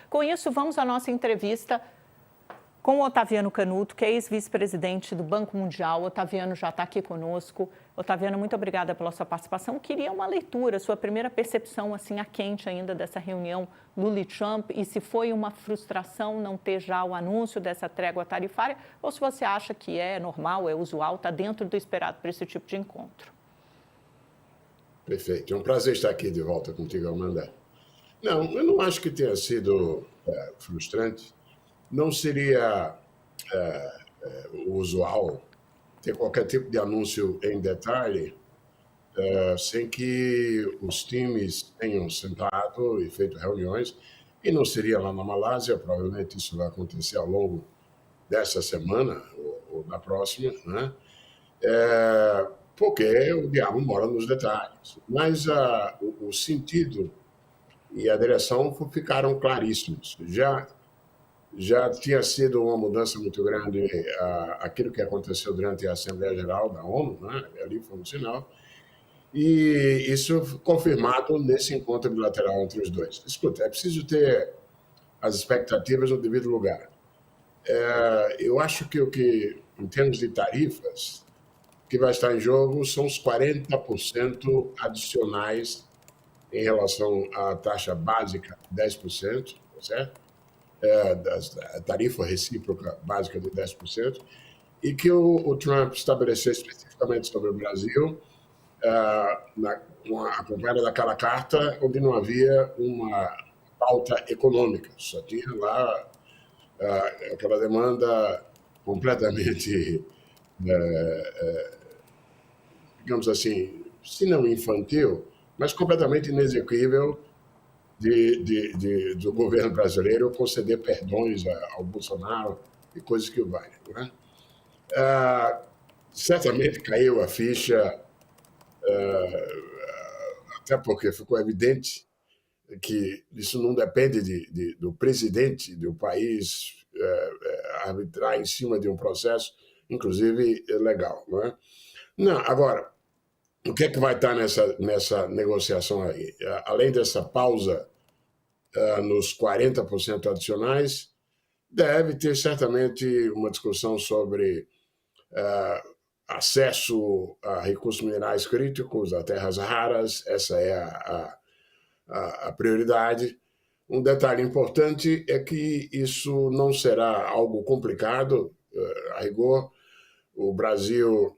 Com isso, vamos à nossa entrevista com o Otaviano Canuto, que é ex-vice-presidente do Banco Mundial. O Otaviano já está aqui conosco. Otaviano, muito obrigada pela sua participação. Queria uma leitura, sua primeira percepção, assim, a quente ainda dessa reunião Lula e Trump, e se foi uma frustração não ter já o anúncio dessa trégua tarifária, ou se você acha que é normal, é usual, está dentro do esperado para esse tipo de encontro. Perfeito. É um prazer estar aqui de volta contigo, Amanda. Não, eu não acho que tenha sido frustrante. Não seria o usual ter qualquer tipo de anúncio em detalhe sem que os times tenham sentado e feito reuniões. E não seria lá na Malásia, provavelmente isso vai acontecer ao longo dessa semana ou da próxima, né? Porque o diabo mora nos detalhes. Mas o sentido e a direção ficaram claríssimos. Já tinha sido uma mudança muito grande aquilo que aconteceu durante a Assembleia Geral da ONU, né? Ali foi um sinal, e isso confirmado nesse encontro bilateral entre os dois. Escuta, é preciso ter as expectativas no devido lugar. Eu acho que em termos de tarifas, o que vai estar em jogo são os 40% adicionais em relação à taxa básica, 10%, certo? Da tarifa recíproca básica de 10%, e que o Trump estabeleceu especificamente sobre o Brasil, acompanhada daquela carta, onde não havia uma pauta econômica, só tinha lá aquela demanda completamente, digamos assim, se não infantil, mas completamente inexequível do governo brasileiro conceder perdões ao Bolsonaro e coisas que o valem. Né? Certamente caiu a ficha, até porque ficou evidente que isso não depende do presidente do país arbitrar em cima de um processo, inclusive legal. Não é? Não, agora, o que é que vai estar nessa negociação aí? Além dessa pausa nos 40% adicionais, deve ter certamente uma discussão sobre acesso a recursos minerais críticos, a terras raras, essa é a prioridade. Um detalhe importante é que isso não será algo complicado, a rigor. O Brasil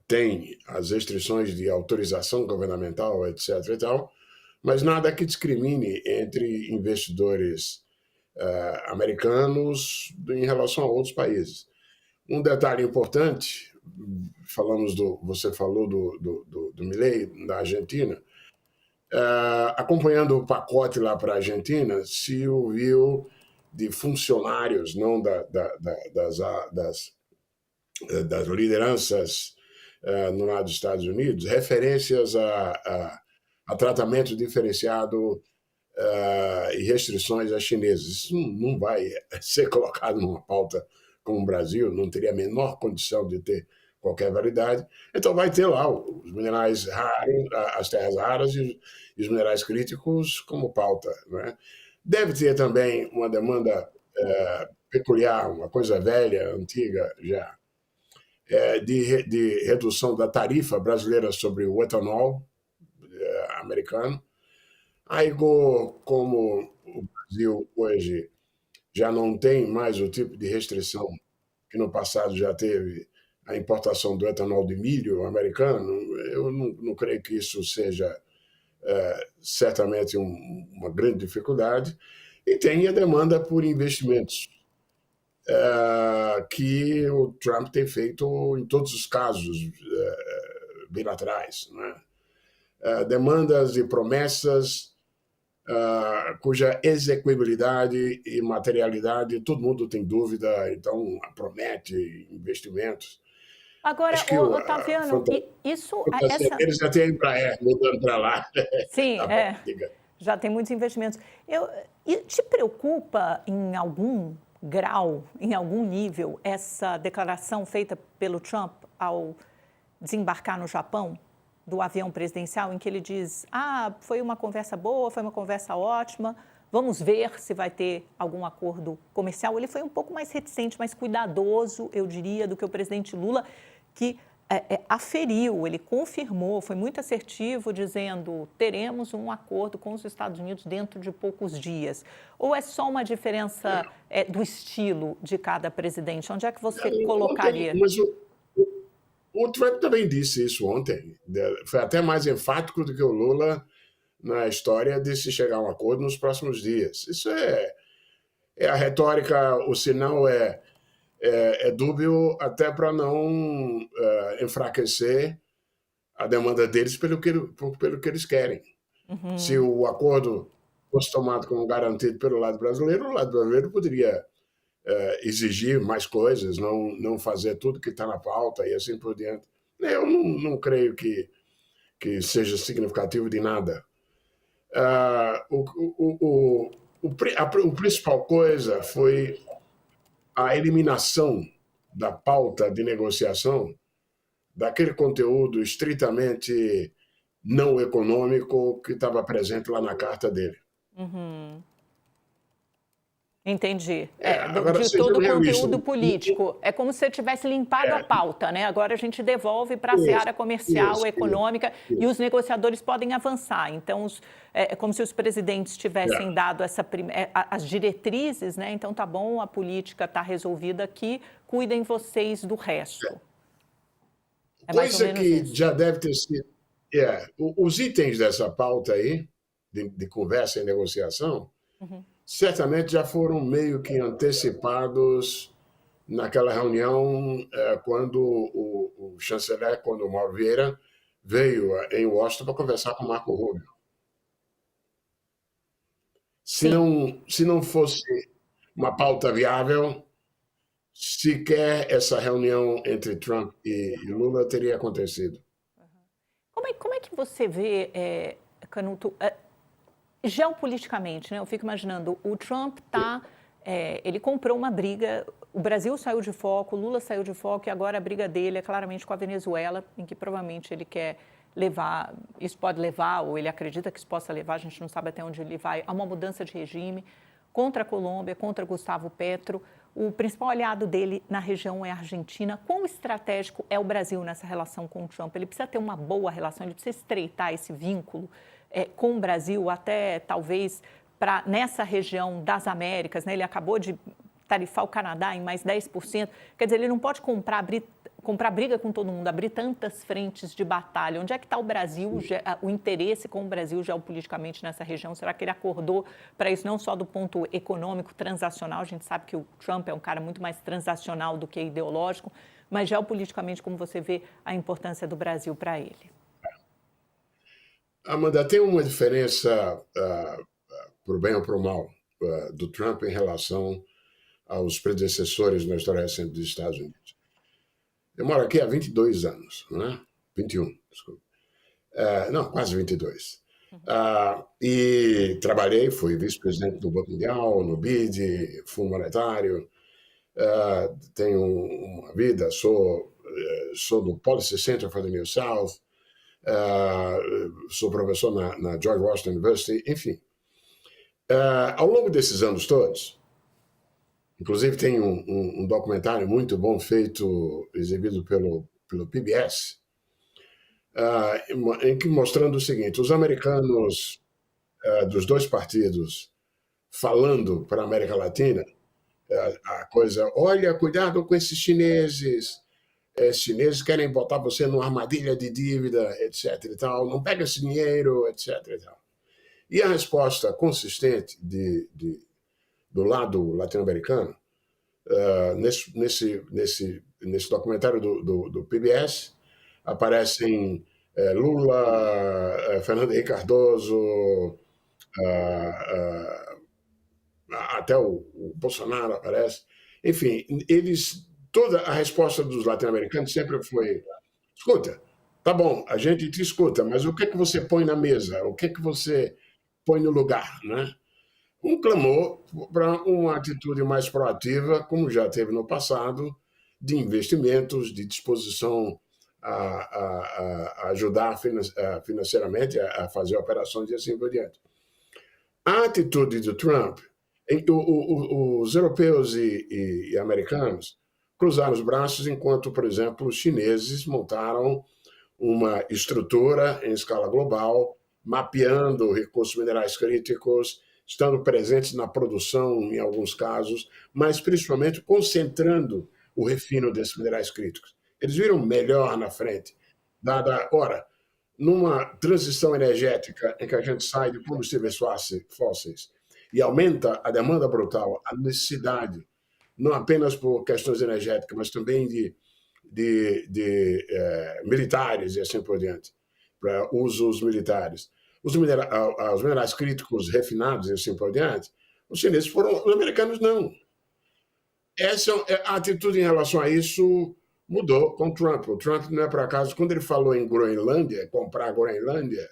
tem as restrições de autorização governamental, etc. e tal, mas nada que discrimine entre investidores americanos em relação a outros países. Um detalhe importante, você falou do Milei, da Argentina, acompanhando o pacote lá para a Argentina, se ouviu de funcionários, não das lideranças no lado dos Estados Unidos, referências a tratamento diferenciado e restrições às chinesas. Isso não vai ser colocado numa pauta como o Brasil, não teria a menor condição de ter qualquer validade. Então vai ter lá os minerais raros, as terras raras e os minerais críticos como pauta. Né? Deve ter também uma demanda peculiar, uma coisa velha, antiga já, de redução da tarifa brasileira sobre o etanol americano. Aí, como o Brasil hoje já não tem mais o tipo de restrição que no passado já teve a importação do etanol de milho americano, eu não creio que isso seja certamente uma grande dificuldade. E tem a demanda por investimentos, que o Trump tem feito em todos os casos bilaterais. Né? Demandas e promessas cuja execuibilidade e materialidade todo mundo tem dúvida, então promete investimentos. Agora, Acho que Otaviano, eles já têm a Embraer mudando para lá. Sim, Tá bom, diga. já tem muitos investimentos. E te preocupa em algum grau, em algum nível, essa declaração feita pelo Trump ao desembarcar no Japão, do avião presidencial, em que ele diz: foi uma conversa boa, foi uma conversa ótima, Vamos ver se vai ter algum acordo comercial. Ele foi um pouco mais reticente, mais cuidadoso, eu diria, do que o presidente Lula, que aferiu, ele confirmou, foi muito assertivo, dizendo teremos um acordo com os Estados Unidos dentro de poucos dias. Ou é só uma diferença do estilo de cada presidente? Onde é que você colocaria? Mas o Trump também disse isso ontem. Foi até mais enfático do que o Lula na história de se chegar a um acordo nos próximos dias. Isso é a retórica, o sinal é dúbio até para não enfraquecer a demanda deles pelo que eles querem. Se o acordo fosse tomado como garantido pelo lado brasileiro, o lado brasileiro poderia exigir mais coisas, não fazer tudo que está na pauta e assim por diante. Eu não creio que seja significativo de nada. A principal coisa foi a eliminação da pauta de negociação daquele conteúdo estritamente não econômico que estava presente lá na carta dele. Entendi. Agora, De seja todo o realista. conteúdo político. É como se você tivesse limpado a pauta, né? Agora a gente devolve para a seara comercial, econômica, e os negociadores podem avançar. Então, é como se os presidentes tivessem dado as diretrizes, né? Então, tá bom, a política está resolvida aqui, cuidem vocês do resto. É mais ou Coisa menos que isso. já deve ter sido. Os itens dessa pauta aí, de conversa e negociação, certamente já foram meio que antecipados naquela reunião quando o chanceler, quando o Mauro Vieira veio em Washington para conversar com o Marco Rubio. Se não fosse uma pauta viável, sequer essa reunião entre Trump e Lula teria acontecido. Como é que você vê, Canuto, geopoliticamente, né? Eu fico imaginando, o Trump ele comprou uma briga, o Brasil saiu de foco, o Lula saiu de foco, e agora a briga dele é claramente com a Venezuela, em que provavelmente ele quer levar, isso pode levar, ou ele acredita que isso possa levar, a gente não sabe até onde ele vai, a uma mudança de regime contra a Colômbia, contra Gustavo Petro. O principal aliado dele na região é a Argentina. Quão estratégico é o Brasil nessa relação com o Trump? Ele precisa ter uma boa relação, ele precisa estreitar esse vínculo com o Brasil, até talvez nessa região das Américas, né? Ele acabou de tarifar o Canadá em mais 10%. Quer dizer, ele não pode comprar briga com todo mundo, abrir tantas frentes de batalha. Onde é que está o Brasil, o interesse com o Brasil geopoliticamente nessa região? Será que ele acordou para isso, não só do ponto econômico, transacional? A gente sabe que o Trump é um cara muito mais transacional do que ideológico, mas geopoliticamente, como você vê a importância do Brasil para ele? Amanda, tem uma diferença, para o bem ou para o mal, do Trump em relação aos predecessores na história recente dos Estados Unidos. Eu moro aqui há 22 anos, né? 21, desculpa. Não, quase 22. E trabalhei, fui vice-presidente do Banco Mundial, no BID, Fundo Monetário, tenho uma vida, sou do Policy Center for the New South, sou professor na George Washington University, enfim. Ao longo desses anos todos, inclusive tem um documentário muito bom feito, exibido pelo PBS, em que mostrando o seguinte: os americanos dos dois partidos falando para a América Latina a coisa, olha, cuidado com esses chineses, chineses querem botar você numa armadilha de dívida, etc. e tal, não pega esse dinheiro, etc. e tal. E a resposta consistente do lado latino-americano, nesse documentário do PBS, aparecem Lula, Fernando Henrique Cardoso, até o Bolsonaro aparece. Enfim, toda a resposta dos latino-americanos sempre foi: escuta, tá bom, a gente te escuta, mas o que é que você põe na mesa? O que é que você põe no lugar, né? Um clamor para uma atitude mais proativa, como já teve no passado, de investimentos, de disposição a ajudar financeiramente a fazer operações e assim por diante. A atitude do Trump, os europeus e americanos cruzaram os braços enquanto, por exemplo, os chineses montaram uma estrutura em escala global, mapeando recursos minerais críticos, estando presentes na produção, em alguns casos, mas principalmente concentrando o refino desses minerais críticos. Eles viram melhor na frente. Ora, numa transição energética em que a gente sai de combustíveis fósseis e aumenta a demanda brutal, a necessidade, não apenas por questões energéticas, mas também de militares e assim por diante, para usos militares. Os minerais críticos refinados e assim por diante, os chineses foram, os americanos não. A atitude em relação a isso mudou com o Trump. O Trump, não é por acaso, quando ele falou em Groenlândia, comprar a Groenlândia,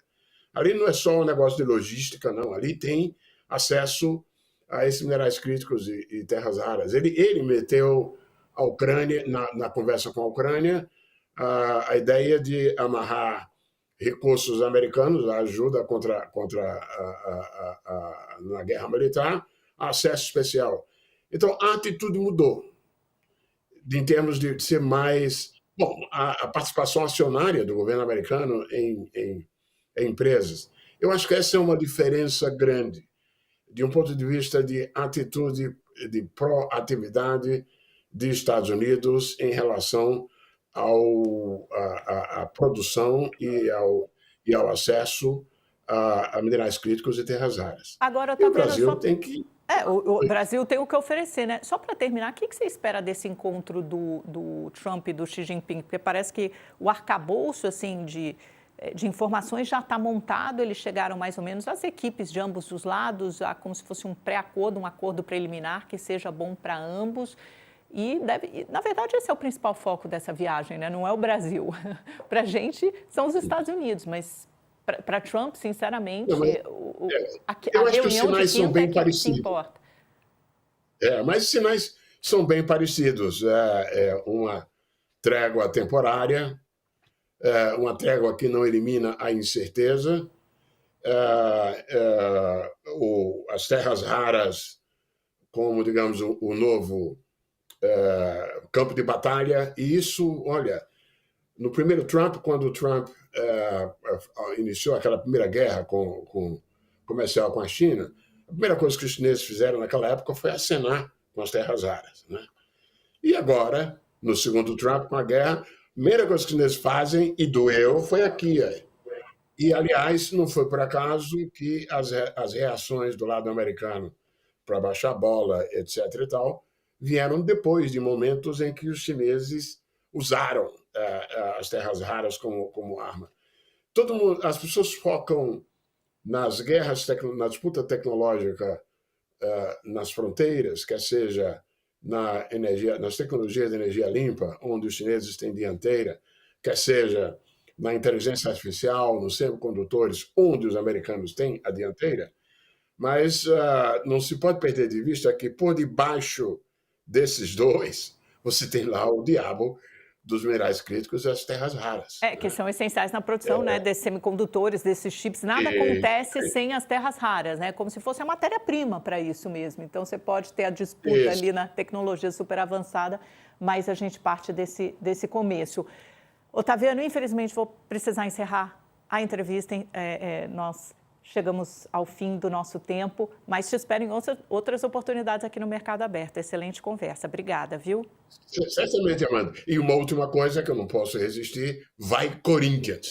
ali não é só um negócio de logística, não. Ali tem acesso a esses minerais críticos e terras raras. Ele meteu a Ucrânia, na conversa com a Ucrânia, a ideia de amarrar recursos americanos, a ajuda na guerra militar, a acesso especial. Então, a atitude mudou, em termos de ser mais... Bom, a participação acionária do governo americano em empresas. Eu acho que essa é uma diferença grande, de um ponto de vista de atitude, de proatividade dos Estados Unidos em relação à produção e ao acesso a minerais críticos e terras raras. Agora, E o Brasil tem que... o Brasil tem o que oferecer, né? Só para terminar, o que você espera desse encontro do Trump e do Xi Jinping? Porque parece que o arcabouço assim, de informações já está montado, eles chegaram mais ou menos, as equipes de ambos os lados, como se fosse um pré-acordo, um acordo preliminar que seja bom para ambos. Na verdade, esse é o principal foco dessa viagem, né? Não é o Brasil. Para a gente, são os Estados Unidos, mas para Trump, sinceramente, eu acho que os sinais são bem parecidos. Importa. Mas os sinais são bem parecidos. Uma trégua temporária, uma trégua que não elimina a incerteza, as terras raras como, digamos, o novo campo de batalha. E isso, olha, no primeiro Trump, quando o Trump iniciou aquela primeira guerra comercial com a China, a primeira coisa que os chineses fizeram naquela época foi acenar com as terras raras, né? E agora, no segundo Trump, com a guerra, a primeira coisa que os chineses fazem, e doeu, foi aqui. E, aliás, não foi por acaso que as reações do lado americano para baixar a bola, etc. e tal, vieram depois de momentos em que os chineses usaram as terras raras como arma. As pessoas focam nas guerras, na disputa tecnológica nas fronteiras, quer seja nas tecnologias de energia limpa, onde os chineses têm dianteira, quer seja na inteligência artificial, nos semicondutores, onde os americanos têm a dianteira, mas não se pode perder de vista que por debaixo desses dois, você tem lá o diabo dos minerais críticos e as terras raras. Que são essenciais na produção, né, desses semicondutores, desses chips. Nada acontece sem as terras raras, né? Como se fosse a matéria-prima para isso mesmo. Então, você pode ter a disputa ali na tecnologia super avançada, mas a gente parte desse começo. Otaviano, infelizmente, vou precisar encerrar a entrevista. Nós chegamos ao fim do nosso tempo, mas te espero em outras oportunidades aqui no Mercado Aberto. Excelente conversa. Obrigada, viu? Certamente, Amanda. E uma última coisa que eu não posso resistir, vai Corinthians!